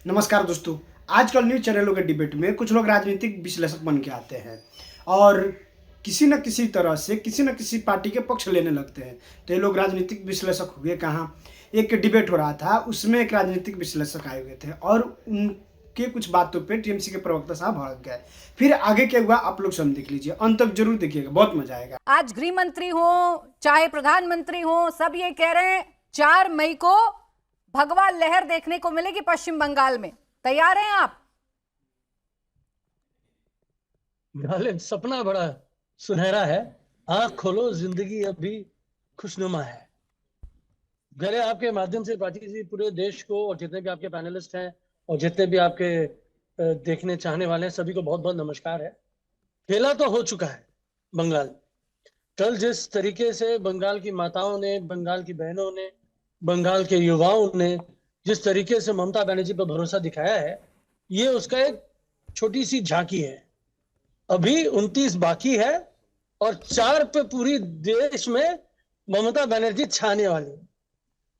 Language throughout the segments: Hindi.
नमस्कार दोस्तों। आजकल न्यूज चैनलों के डिबेट में कुछ लोग राजनीतिक विश्लेषक बन के आते हैं और किसी न किसी तरह से किसी न किसी पार्टी के पक्ष लेने लगते हैं। तो ये लोग राजनीतिक विश्लेषक हुए कहाँ। एक डिबेट हो रहा था, उसमें एक राजनीतिक विश्लेषक आए हुए थे और उनके कुछ बातों पे टीएमसी के प्रवक्ता साहब भड़क गए। फिर आगे क्या हुआ आप लोग स्वयं देख लीजिए, अंत तक जरूर देखिएगा, बहुत मजा आएगा। आज गृह मंत्री हो चाहे प्रधानमंत्री हो, सब ये कह रहे हैं 4 मई को भगवा लहर देखने को मिलेगी पश्चिम बंगाल में। तैयार हैं आप? गालिब सपना बड़ा सुनहरा है, आंख खोलो जिंदगी अभी खुशनुमा है। गले आपके माध्यम से प्राची जी पूरे देश को और जितने भी आपके पैनलिस्ट हैं और जितने भी आपके देखने चाहने वाले हैं सभी को बहुत बहुत नमस्कार है। खेला तो हो चुका है बंगाल। कल जिस तरीके से बंगाल की माताओं ने, बंगाल की बहनों ने, बंगाल के युवाओं ने जिस तरीके से ममता बनर्जी पर भरोसा दिखाया है, ये उसका एक छोटी सी झांकी है। अभी 29 बाकी है और 4 पे पूरी देश में ममता बनर्जी छाने वाली है।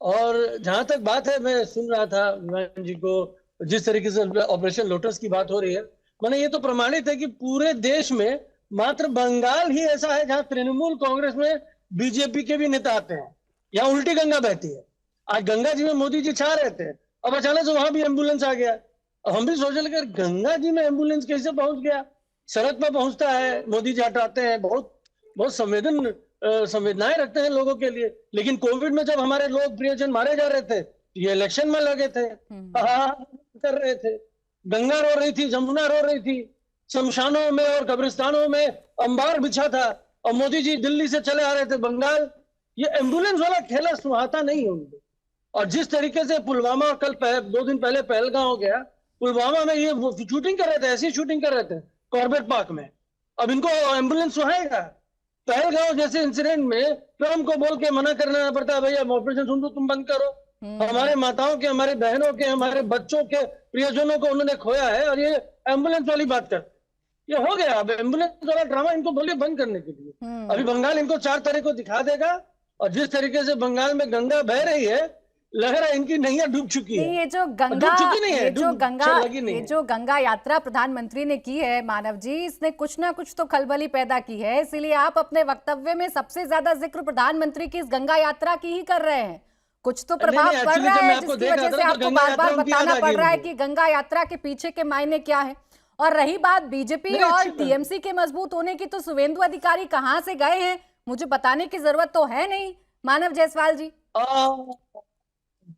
और जहां तक बात है, मैं सुन रहा था विमान जी को, जिस तरीके से ऑपरेशन लोटस की बात हो रही है, माने ये तो प्रमाणित है कि पूरे देश में मात्र बंगाल ही ऐसा है जहां तृणमूल कांग्रेस में बीजेपी के भी नेता आते हैं। यहाँ उल्टी गंगा बहती है। आज गंगा जी में मोदी जी छा रहे थे, अब अचानक से वहां भी एम्बुलेंस आ गया। अब हम भी सोचने लगे गंगा जी में एम्बुलेंस कैसे पहुंच गया। सड़क पर पहुंचता है, मोदी जी हटाते हैं, बहुत बहुत संवेदनाएं रखते हैं लोगों के लिए। लेकिन कोविड में जब हमारे लोग प्रियजन मारे जा रहे थे, ये इलेक्शन में लगे थे, कर रहे थे। गंगा रो रही थी, जमुना रो रही थी, शमशानों में और कब्रिस्तानों में अंबार बिछा था और मोदी जी दिल्ली से चले आ रहे थे बंगाल। ये एम्बुलेंस वाला खेला सुहाता नहीं होंगे। और जिस तरीके से पुलवामा, कल 2 दिन पहले पहलगांव हो गया, पुलवामा में ये शूटिंग कर रहे थे, ऐसी शूटिंग कर रहे थे कॉर्बेट पार्क में। अब इनको एम्बुलेंस सुहाएगा? पहलगांव जैसे इंसिडेंट में ट्रम्प को बोल के मना करना पड़ता है, भैया ऑपरेशन सुन दो, तुम बंद करो। हमारे माताओं के, हमारे बहनों के, हमारे बच्चों के प्रियजनों को उन्होंने खोया है और ये एम्बुलेंस वाली बात कर, ये हो गया। अब एम्बुलेंस वाला ड्रामा इनको बोलिए बंद करने के लिए। अभी बंगाल इनको 4 तारीख को दिखा देगा। और जिस तरीके से बंगाल में गंगा बह रही है, लग रहा है इनकी नैया डूब चुकी है। ये जो गंगा यात्रा प्रधानमंत्री ने की है मानव जी, इसने कुछ ना कुछ तो खलबली पैदा की है। इसीलिए आप अपने वक्तव्य में सबसे ज्यादा जिक्र प्रधानमंत्री की इस गंगा यात्रा की ही कर रहे हैं। कुछ तो प्रभाव पड़ रहा है जिसकी वजह से आपको बार बार बताना पड़ रहा है कि गंगा यात्रा के पीछे के मायने क्या है। और रही बात बीजेपी और टीएमसी के मजबूत होने की, तो शुभेंदु अधिकारी कहां से गए हैं मुझे बताने की जरूरत तो है नहीं, मानव जायसवाल जी।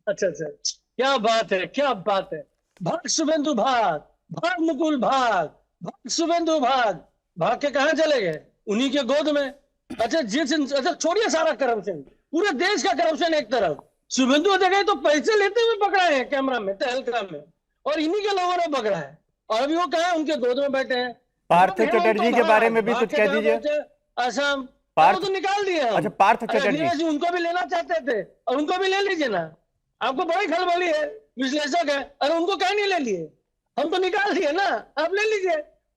अच्छा, क्या बात है, क्या बात है। भाग शुभेंदु भाग, भाग मुकुल भाग, भाग शुभेंदु भाग। भाग के कहां चले गए? उन्हीं के गोद में। अच्छा छोड़िए सारा करप्शन, पूरे देश का करप्शन एक तरफ, शुभेंदु अधिकारी तो पैसे लेते हुए पकड़ा है कैमरा में, तहलका में, और इन्हीं के लोगों ने पकड़ा है। और अभी वो कहा उनके गोद में बैठे हैं। पार्थ चटर्जी के बारे में भी कुछ कह दीजिए। असम पार्थ तो निकाल दिया। अच्छा, पार्थ चटर्जी उनको भी लेना चाहते थे और उनको भी ले लीजिए ना। आपको बड़ी खलबली है, विश्लेषक है, अरे उनको कहीं नहीं ले लिए, हम तो निकाल दिए ना, आप ले लीजिए।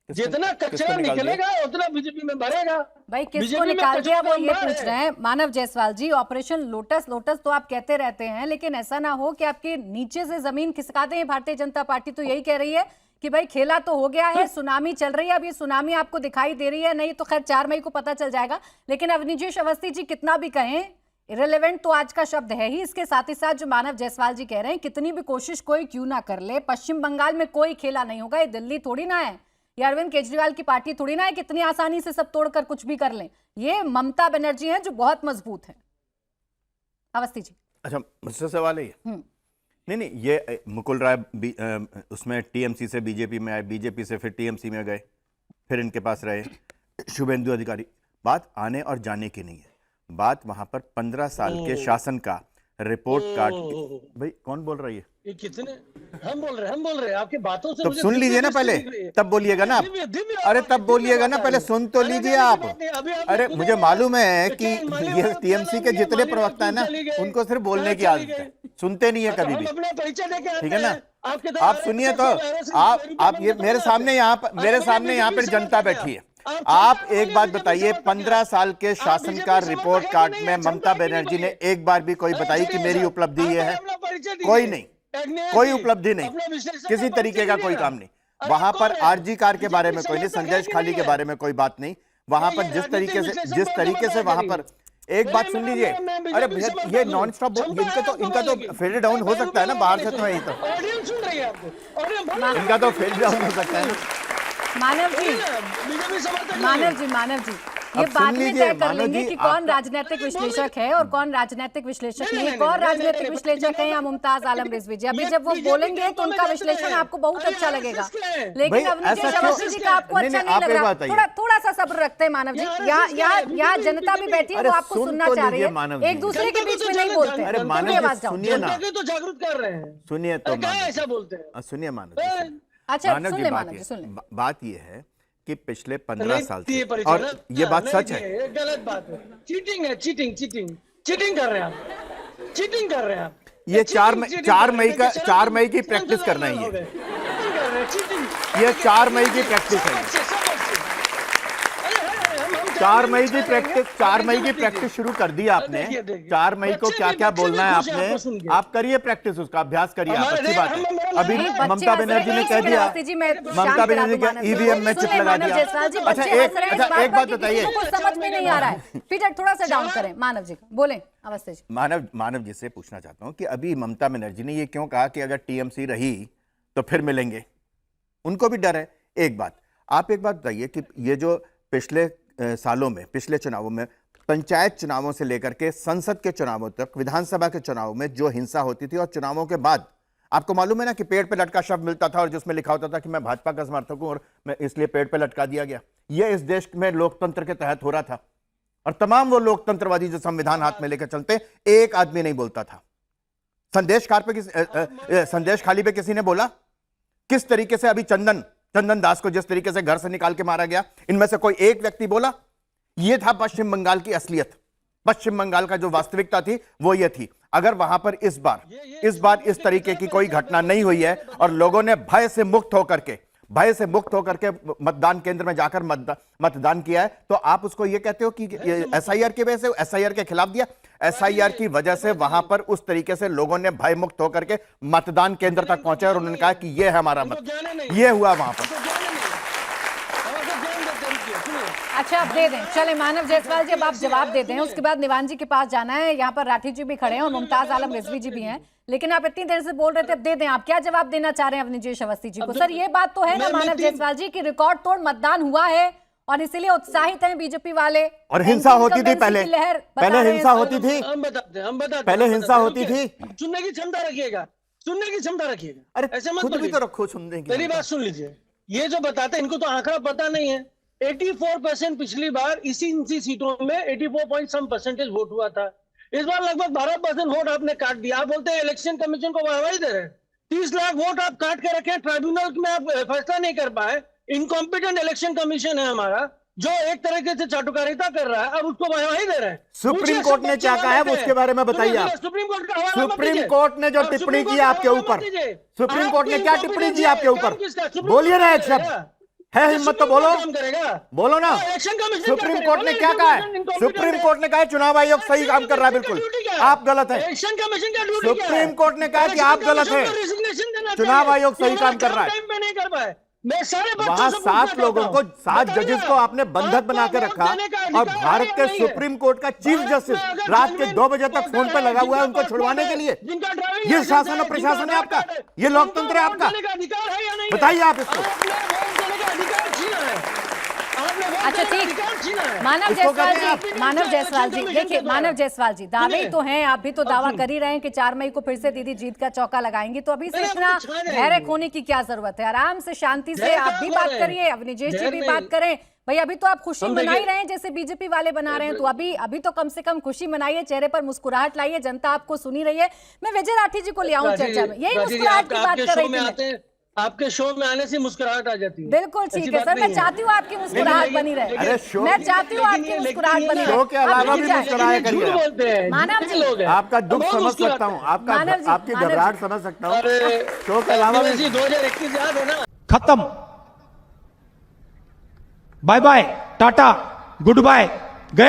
जितना कचरा निकलेगा उतना बीजेपी में भरेगा। भाई किसको निकाल दिया वो ये पूछ रहे हैं मानव जायसवाल जी। ऑपरेशन लोटस तो आप कहते रहते हैं, लेकिन ऐसा ना हो कि आपके नीचे से जमीन खिसका दें भारतीय जनता पार्टी। तो यही कह रही है कि भाई खेला तो हो गया है, सुनामी चल रही है। अब ये सुनामी आपको दिखाई दे रही है नहीं तो खैर 4 मई को पता चल जाएगा। लेकिन अवनीश अवस्थी जी कितना भी कहें, इरेलेवेंट तो आज का शब्द है ही। इसके साथ ही साथ जो मानव जायसवाल जी कह रहे हैं, कितनी भी कोशिश कोई क्यों ना कर ले, पश्चिम बंगाल में कोई खेला नहीं होगा। ये दिल्ली थोड़ी ना है, ये अरविंद केजरीवाल की पार्टी थोड़ी ना है कितनी आसानी से सब तोड़कर कुछ भी कर लें। ये ममता बनर्जी हैं जो बहुत मजबूत है। अवस्थी जी। अच्छा, मुझसे सवाल है नहीं, ये मुकुल राय उसमें टीएमसी से बीजेपी में आए, बीजेपी से फिर टीएमसी में गए, फिर इनके पास रहे शुभेंदु अधिकारी। बात आने और जाने की नहीं है, बात वहां पर 15 साल के शासन का रिपोर्ट कार्ड। भाई कौन बोल रही है? ये कितने हम बोल रहे हैं आपके बातों से। तब सुन लीजिए ना पहले, तब बोलिएगा ना आप। अरे तब बोलिएगा ना, पहले सुन तो लीजिए आप। अरे मुझे मालूम है कि ये टीएमसी के जितने प्रवक्ता है ना, उनको सिर्फ बोलने की आदत है, सुनते नहीं है कभी भी, ठीक है ना। आप सुनिए तो, आप ये मेरे सामने यहाँ पर जनता बैठी है। आप एक बात बताइए, 15 साल के शासन का रिपोर्ट कार्ड में ममता बनर्जी ने एक बार भी कोई बताई कि मेरी उपलब्धि ये है? कोई नहीं। कोई उपलब्धि नहीं, किसी तरीके का कोई काम नहीं। वहां पर आरजी कार के बारे में कोई नहीं, संदेश खाली के बारे में कोई बात नहीं। वहां पर जिस तरीके से वहां पर एक बात सुन लीजिए, अरे भैया ये नॉन स्टॉप इनका तो फेड डाउन हो सकता है ना बाहर से, तो यही तो इनका तो फेड डाउन हो सकता है ना। मानव जी ये बाद में तय कर लेंगे कि कौन राजनीतिक विश्लेषक है और कौन राजनीतिक विश्लेषक नहीं है। कौन राजनीतिक विश्लेषक है या मुमताज आलम रिजवी जी? अभी जब वो बोलेंगे तो उनका विश्लेषण आपको बहुत अच्छा लगेगा, लेकिन अवनीश अवस्थी जी का आपको अच्छा नहीं लग रहा। थोड़ा सा सब्र रखते हैं मानव जी, यहाँ जनता भी बैठी है, वो आपको सुनना चाह रही है, एक दूसरे के बीच में नहीं बोलते। अरे मानव जी सुनिए ना, तो जागरूक कर रहे हैं, सुनिए तो ऐसा बोलते हैं, सुनिए मानव जी। अच्छा सुन ले मानव जी, सुन ले। बात ये है कि पिछले 15 साल से, और ये बात सच है, गलत बात है, चीटिंग है, चीटिंग कर रहे हैं आप, चीटिंग कर रहे हैं आप। ये 4 मई की प्रैक्टिस करना ही है, ये 4 मई की प्रैक्टिस है, 4 मई की प्रैक्टिस शुरू कर दी आपने। 4 मई को क्या क्या बोलना है आपने, आप करिए प्रैक्टिस, उसका अभ्यास करिए आप, अच्छी बात है। अभी ममता बनर्जी ने कह दिया, ममता बनर्जी ने ईवीएम में चिप लगा दिया। अच्छा एक बात बताइए, समझ में नहीं आ रहा है, फिर थोड़ा सा डाउन करें मानव जी को, बोले अवस्थी जी। मानव जी से पूछना चाहता हूं कि अभी ममता बनर्जी ने ये क्यों कहा कि अगर टीएमसी रही तो फिर मिलेंगे, उनको भी डर है। एक बात आप बताइए कि ये जो पिछले सालों में, पिछले चुनावों में, पंचायत चुनावों से लेकर के संसद के चुनावों तक, विधानसभा के चुनावों में जो हिंसा होती थी, और चुनावों के बाद आपको मालूम है ना कि पेड़ पे लटका शब्द मिलता था और जिसमें लिखा होता था कि मैं भाजपा का समर्थक हूं और मैं इसलिए पेड़ पे लटका दिया गया। यह इस देश में लोकतंत्र के तहत हो रहा था, और तमाम वो लोकतंत्रवादी जो संविधान हाथ में लेकर चलते, एक आदमी नहीं बोलता था। संदेश खाली पे किसी ने बोला? किस तरीके से अभी चंदन दास को जिस तरीके से घर से निकाल के मारा गया, इनमें से कोई एक व्यक्ति बोला? यह था पश्चिम बंगाल की असलियत, पश्चिम बंगाल का जो वास्तविकता थी वो ये थी। अगर वहां पर इस बार इस तरीके की कोई घटना नहीं हुई है और लोगों ने भय से मुक्त होकर के मतदान केंद्र में जाकर मतदान किया है, तो आप उसको ये कहते हो कि एसआईआर की वजह से, एसआईआर के खिलाफ दिया? एसआईआर की वजह से वहां पर उस तरीके से लोगों ने भय मुक्त होकर के मतदान केंद्र तक पहुंचे और उन्होंने कहा कि ये है हमारा मत, ये हुआ वहां पर। अच्छा आप दे दें, चले मानव जायसवाल जी अब आप जवाब दे दें, उसके बाद निवान जी के पास जाना है। यहाँ पर राठी जी भी खड़े हैं और मुमताज आलम रिजवी जी भी हैं, लेकिन आप इतनी देर से बोल रहे थे, अब दे दें, आप क्या जवाब देना चाह रहे हैं अवनीश अवस्थी जी को? सर ये बात तो है ना मानव जायसवाल जी की रिकॉर्ड तोड़ मतदान हुआ है और इसीलिए उत्साहित हैं बीजेपी वाले, और हिंसा होती थी पहले हिंसा होती थी, हम बताते पहले हिंसा होती थी। सुनने की क्षमता रखिएगा, अरे ऐसे मत खुद भी बोलिए। तो रखो सुनने की। मेरी बात सुन लीजिए, ये जो बताते हैं इनको तो आंकड़ा पता नहीं है। 84% पिछली बार इसी सीटों में 84 पॉइंट सम परसेंटेज वोट हुआ था। इस बार लगभग 12% वोट आपने काट दिया। आप बोलते हैं इलेक्शन कमीशन को वाहवाही दे रहे हैं। 30 लाख वोट आप काट के रखे, ट्राइब्यूनल में आप फैसला नहीं कर पाए। इनकॉम्पिटेंट इलेक्शन कमीशन है हमारा, जो एक तरीके से चाटुकारिता कर रहा है, अब उसको वाहवाही दे रहे हैं। सुप्रीम कोर्ट ने क्या कहा है वो उसके बारे में बताइए आप। सुप्रीम कोर्ट का हवाला मत सुप्रीम दीजिए। कोर्ट ने जो टिप्पणी की आपके ऊपर, सुप्रीम कोर्ट ने क्या टिप्पणी की आपके ऊपर? बोलिए ना एक शब्द, है हिम्मत तो बोलो, बोलो ना। सुप्रीम कोर्ट ने क्या कहा है? सुप्रीम कोर्ट ने कहा है चुनाव आयोग सही काम कर रहा है, बिल्कुल आप गलत है। सुप्रीम कोर्ट ने कहा कि आप गलत है, चुनाव आयोग सही काम कर रहा है। वहां 7 लोगों को, 7 जजेस को आपने बंधक बना के रखा, और भारत के सुप्रीम कोर्ट का चीफ जस्टिस रात के 2 बजे तक फोन पे लगा हुआ है उनको छुड़वाने के लिए। ये शासन और प्रशासन है आपका, ये लोकतंत्र है आपका? बताइए आप इसको। अच्छा ठीक, मानव जायसवाल जी देखिए, मानव जायसवाल जी दावे ही तो हैं, आप भी तो दावा कर ही रहे हैं कि 4 मई को फिर से दीदी जीत का चौका लगाएंगी, तो अभी से इतना धैर्य खोने की क्या जरूरत है? आराम से शांति से आप भी बात करिए, अवनीश जी भी बात करें। भाई अभी तो आप खुशी मना ही रहे हैं जैसे बीजेपी वाले बना रहे हैं, तो अभी तो कम से कम खुशी मनाइए, चेहरे पर मुस्कुराहट लाइए, जनता आपको सुनी रही है। मैं विजय राठी जी को ले आऊं चर्चा में, यही मुस्कुराहट की बात कर रही थी। आपके शो में आने से मुस्कुराहट आ जाती है। बिल्कुल ठीक है सर, मैं चाहती हूँ आपकी मुस्कुराहट बनी रहे। मैं चाहती हूँ आपकी मुस्कुराहट बनी रहे। शो के अलावा भी मुस्कुराया करिए। मानव जी आपका दुख समझ सकता हूँ, आपकी घबराहट समझ सकता हूँ। शो के अलावा 2021 याद है ना? खत्म, bye bye, tata, good bye.